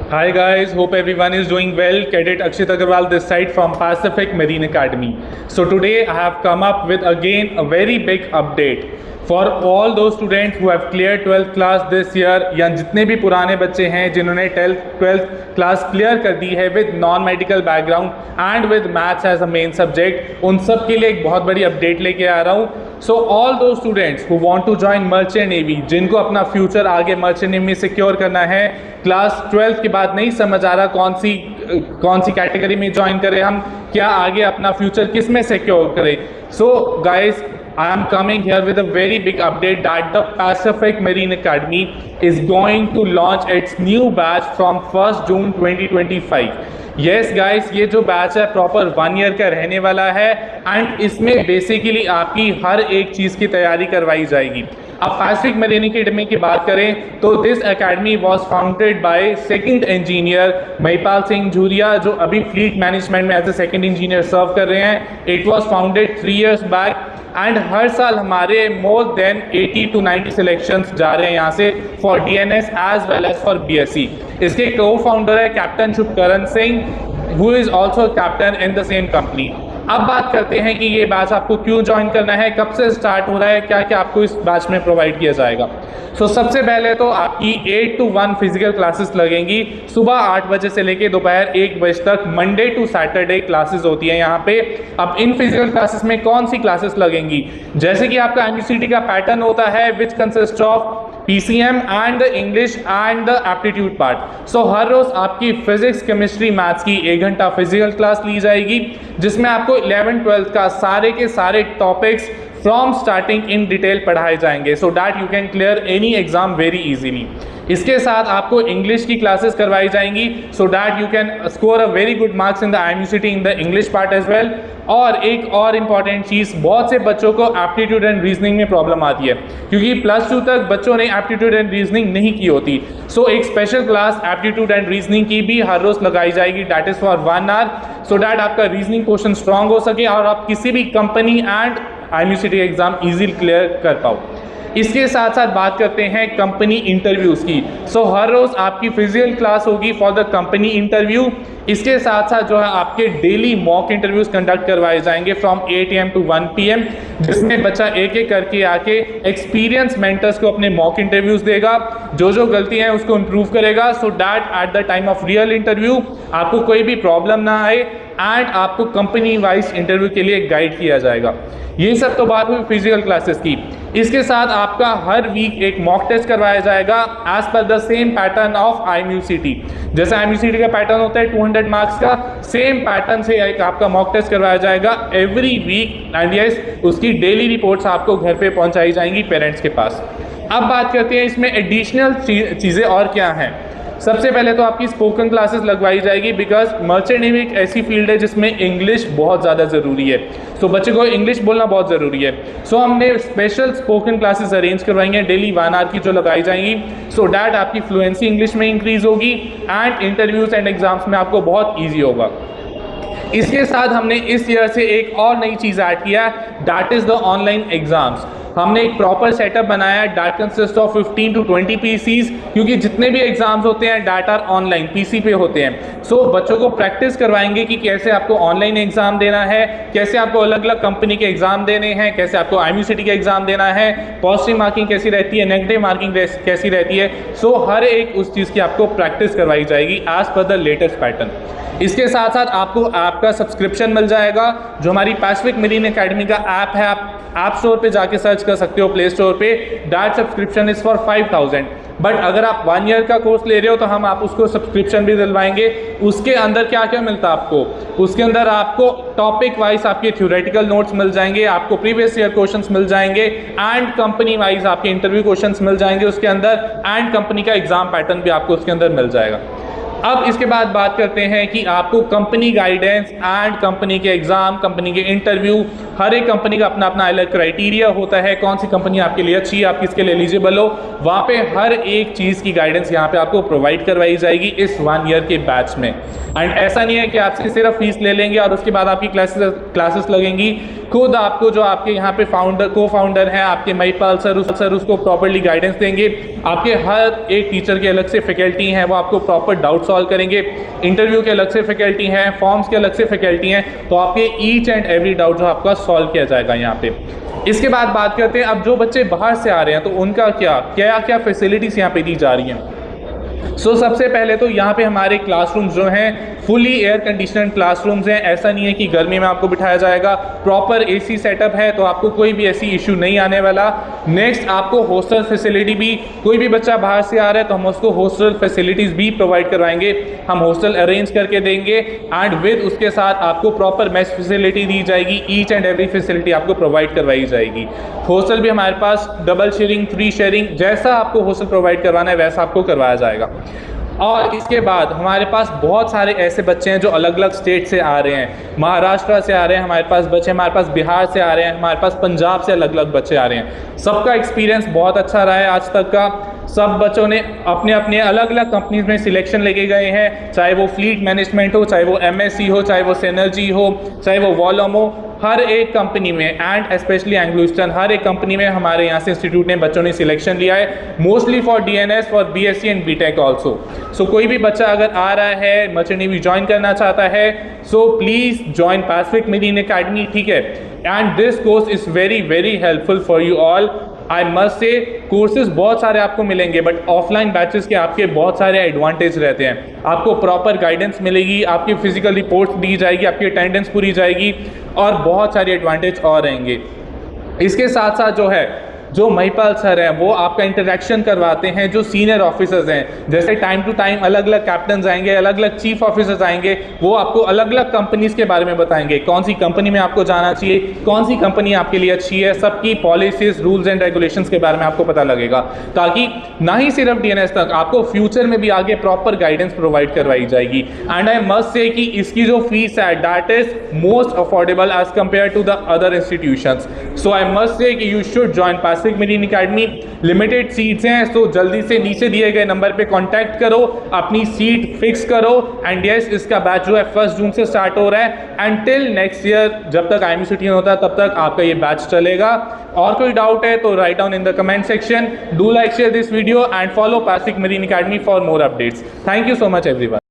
Hi guys, hope everyone is doing well. Cadet Akshit Agarwal this side from Pacific Marine Academy. So today I have come up with again a very big update for all those students who have cleared 12th class this year या जितने भी पुराने बच्चे हैं जिन्होंने 12th class clear कर दी है with non medical background and with maths as a main subject, उन सब के लिए एक बहुत बड़ी अपडेट लेके आ रहा हूँ. So all those students who want to join merchant navy, जिनको अपना फ्यूचर आगे मर्चेंट नेवी में सिक्योर करना है, क्लास 12 के बाद नहीं समझ आ रहा कौन सी कैटेगरी में ज्वाइन करें, हम क्या आगे अपना फ्यूचर किस में सिक्योर करें. So guys, I am coming here with a very big update that the Pacific Marine Academy is going to launch its new batch from 1st June 2025. Yes guys, ये जो बैच है proper 1 year का रहने वाला है and इसमें basically आपकी हर एक चीज़ की तैयारी करवाई जाएगी. अब पैसिफिक मरीन एकेडमी की बात करें तो this academy was founded by second engineer Mahipal Singh Jhuria, जो अभी फ्लीट मैनेजमेंट में as a second engineer serve कर रहे हैं. It was founded 3 years back and हर साल हमारे मोर देन 80 to 90 सिलेक्शंस जा रहे हैं यहाँ से for DNS as well as for BSc. इसके को फाउंडर है captain Shubhkaran Singh, who is also captain in the same company. अब बात करते हैं कि ये बैच आपको क्यों ज्वाइन करना है, कब से स्टार्ट हो रहा है, क्या क्या आपको इस बैच में प्रोवाइड किया जाएगा. सो सबसे पहले तो आपकी 8 to 1 फिजिकल क्लासेस लगेंगी. सुबह 8 बजे से लेके दोपहर 1 बजे तक मंडे टू सैटरडे क्लासेस होती हैं यहाँ पे. अब इन फिजिकल क्लासेस में कौन सी क्लासेस लगेंगी, जैसे कि आपका MUCT का पैटर्न होता है which consist of PCM and the English and the aptitude part. So हर रोज आपकी फिजिक्स, केमिस्ट्री, मैथ्स की 1 घंटा फिजिकल क्लास ली जाएगी, जिसमें आपको 11th-12th का सारे के सारे topics from starting in detail पढ़ाए जाएंगे so that you can clear any exam very easily. इसके साथ आपको इंग्लिश की क्लासेस करवाई जाएंगी so that you can score a very good marks in the MUCT in the English part as well. और एक और इम्पॉर्टेंट चीज़, बहुत से बच्चों को एप्टीट्यूड एंड रीजनिंग में प्रॉब्लम आती है क्योंकि +2 तक बच्चों ने एप्टीट्यूड एंड रीजनिंग नहीं की होती. सो एक special class aptitude and reasoning की भी हर रोज लगाई जाएगी, that is for 1 hour, so that आपका रीजनिंग क्वेश्चन स्ट्रांग हो सके और आप किसी भी company and MUCT exam easily clear कर पाओ. इसके साथ साथ बात करते हैं कंपनी इंटरव्यूज़ की. सो हर रोज़ आपकी फिजिकल क्लास होगी फॉर द कंपनी इंटरव्यू. इसके साथ साथ जो है आपके डेली मॉक इंटरव्यूज़ कंडक्ट करवाए जाएंगे फ्रॉम 8 AM to 1 PM, जिसमें बच्चा एक एक करके आके एक्सपीरियंस मेंटर्स को अपने मॉक इंटरव्यूज़ देगा, जो गलती हैं उसको इम्प्रूव करेगा so that at the time of real interview आपको कोई भी प्रॉब्लम ना आए एंड आपको कंपनी वाइज इंटरव्यू के लिए गाइड किया जाएगा. ये सब तो बात हुई फिजिकल क्लासेस की. इसके साथ आपका हर वीक एक मॉक टेस्ट करवाया जाएगा as per the same pattern of MUCT. जैसे MUCT का पैटर्न होता है 200 मार्क्स का, सेम पैटर्न से एक आपका मॉक टेस्ट करवाया जाएगा एवरी वीक एंड यस, उसकी डेली रिपोर्ट्स आपको घर पे पहुंचाई जाएंगी पेरेंट्स के पास. अब बात करते हैं इसमें एडिशनल चीज़ें और क्या हैं. सबसे पहले तो आपकी स्पोकन क्लासेस लगवाई जाएगी बिकॉज मर्चेंट नेवी एक ऐसी फील्ड है जिसमें इंग्लिश बहुत ज़्यादा ज़रूरी है. सो बच्चे को इंग्लिश बोलना बहुत ज़रूरी है. सो हमने स्पेशल स्पोकन क्लासेस अरेंज करवाएंगे डेली 1 hour की, जो लगाई जाएंगी सो डैट आपकी फ्लुएंसी इंग्लिश में इंक्रीज होगी एंड इंटरव्यूज़ एंड एग्जाम्स में आपको बहुत ईजी होगा. इसके साथ हमने इस ईयर से एक और नई चीज़ ऐड किया, that is the online exams. हमने एक प्रॉपर सेटअप बनाया that consist of 15 to 20 PCs, क्योंकि जितने भी एग्जाम्स होते हैं दैट आर ऑनलाइन PC पे होते हैं. सो बच्चों को प्रैक्टिस करवाएंगे कि कैसे आपको ऑनलाइन एग्जाम देना है, कैसे आपको अलग अलग कंपनी के एग्जाम देने हैं, कैसे आपको MUCT के एग्जाम देना है, पॉजिटिव मार्किंग कैसी रहती है, नेगेटिव मार्किंग कैसी रहती है. सो हर एक उस चीज़ की आपको प्रैक्टिस करवाई जाएगी as per the latest pattern. इसके साथ साथ आपको आपका सब्सक्रिप्शन मिल जाएगा, जो हमारी पैसिफिक मरीन एकेडमी का ऐप है. आप ऐप स्टोर पे जाके सर्च कर सकते हो, प्ले स्टोर पे. That subscription is for 5000. But अगर आप 1 year का कोर्स ले रहे हो तो हम आप उसको सब्सक्रिप्शन भी दिलवाएंगे. उसके अंदर क्या क्या मिलता है आपको, उसके अंदर आपको टॉपिक वाइज आपके थ्योरेटिकल नोट्स मिल जाएंगे, आपको प्रीवियस ईयर क्वेश्चंस मिल जाएंगे एंड कंपनी वाइज आपके इंटरव्यू क्वेश्चंस मिल जाएंगे उसके अंदर एंड कंपनी का एग्जाम पैटर्न भी आपको उसके अंदर मिल जाएगा. अब इसके बाद बात करते हैं कि आपको कंपनी गाइडेंस एंड कंपनी के एग्जाम, कंपनी के इंटरव्यू, हर एक कंपनी का अपना अपना अलग क्राइटेरिया होता है, कौन सी कंपनी आपके लिए अच्छी है, आप किसके लिए एलिजिबल हो. वहाँ पे हर एक चीज़ की गाइडेंस यहाँ पे आपको प्रोवाइड करवाई जाएगी इस 1 year के बैच में. एंड ऐसा नहीं है कि आपसे सिर्फ फीस ले लेंगे और उसके बाद आपकी क्लासेस लगेंगी. खुद आपको जो आपके यहाँ पे को फाउंडर हैं आपके महिपाल सर उसको प्रॉपरली गाइडेंस देंगे। आपके हर एक टीचर के अलग से फैकल्टी हैं, वो आपको प्रॉपर डाउट सॉल्व करेंगे। इंटरव्यू के अलग से फैकल्टी हैं, फॉर्म्स के अलग से फैकल्टी हैं, तो आपके ईच एंड एवरी डाउट जो आपका सॉल्व किया जाएगा यहाँ पे। इसके बाद बात करते हैं अब जो बच्चे बाहर से आ रहे हैं तो उनका क्या फैसिलिटीज़ यहाँ पे दी जा रही हैं। सबसे पहले तो यहाँ पे हमारे क्लासरूम्स जो हैं फुली एयर कंडीशनड क्लासरूम्स हैं। ऐसा नहीं है कि गर्मी में आपको बिठाया जाएगा, प्रॉपर एसी सेटअप है, तो आपको कोई भी ऐसी इशू नहीं आने वाला। नेक्स्ट आपको हॉस्टल फैसिलिटी भी, कोई भी बच्चा बाहर से आ रहा है तो हम उसको हॉस्टल फैसिलिटीज़ भी प्रोवाइड करवाएंगे, हम हॉस्टल अरेंज करके देंगे एंड विद उसके साथ आपको प्रॉपर मेस फैसिलिटी दी जाएगी, ईच एंड एवरी फैसिलिटी आपको प्रोवाइड करवाई जाएगी। हॉस्टल भी हमारे पास डबल शेयरिंग, 3 शेयरिंग, जैसा आपको हॉस्टल प्रोवाइड करवाना है वैसा आपको करवाया जाएगा। और इसके बाद हमारे पास बहुत सारे ऐसे बच्चे हैं जो अलग अलग स्टेट से आ रहे हैं, महाराष्ट्र से आ रहे हैं हमारे पास बच्चे, हमारे पास बिहार से आ रहे हैं, हमारे पास पंजाब से अलग अलग बच्चे आ रहे हैं। सबका एक्सपीरियंस बहुत अच्छा रहा है आज तक का। सब बच्चों ने अपने अपने अलग अलग कंपनीज में सिलेक्शन लेके गए हैं, चाहे वो फ्लीट मैनेजमेंट हो, चाहे वो MSc हो, चाहे वो सिनर्जी हो, चाहे वो वॉलम हो। हर एक कंपनी में एंड स्पेशली एंग्लो ईस्टर्न, हर एक कंपनी में हमारे यहाँ से इंस्टीट्यूट ने बच्चों ने सिलेक्शन लिया है, mostly for DNS, for BSc and BTech also. So कोई भी बच्चा अगर आ रहा है मर्चेंट नेवी ज्वाइन करना चाहता है, so please join Pacific Marine academy, ठीक है। And this course is very very helpful for you all. I must से कोर्सेज बहुत सारे आपको मिलेंगे, बट ऑफलाइन बैचेस के आपके बहुत सारे एडवांटेज रहते हैं। आपको प्रॉपर गाइडेंस मिलेगी, आपकी फिजिकल रिपोर्ट दी जाएगी, आपकी अटेंडेंस पूरी जाएगी और बहुत सारे एडवांटेज और रहेंगे। इसके साथ साथ जो है जो महिपाल सर हैं वो आपका इंटरेक्शन करवाते हैं जो सीनियर ऑफिसर्स हैं, जैसे टाइम टू टाइम अलग अलग कैप्टन आएंगे, अलग अलग चीफ ऑफिसर्स आएंगे, वो आपको अलग अलग कंपनीज के बारे में बताएंगे, कौन सी कंपनी में आपको जाना चाहिए, कौन सी कंपनी आपके लिए अच्छी है, सबकी पॉलिसीज, रूल्स एंड रेगुलेशंस के बारे में आपको पता लगेगा, ताकि ना ही सिर्फ DNS तक आपको फ्यूचर में भी आगे प्रॉपर गाइडेंस प्रोवाइड करवाई जाएगी। एंड आई मस्ट से कि इसकी जो फीस है that is most affordable as compare to the other institutions. So I must say कि you should join Pacific Marine Academy. Limited seats हैं, तो जल्दी से नीचे दिए गए नंबर पे कांटेक्ट करो, अपनी सीट फिक्स करो। एंड यस, इसका बैच जो है 1 जून से स्टार्ट हो रहा है एंड टिल नेक्स्ट ईयर, जब तक IMU सिटी होता है तब तक आपका ये बैच चलेगा। और कोई डाउट है तो write down in the comment section. Do like share this video and follow Pacific Marine academy for more updates. Thank you so much everyone.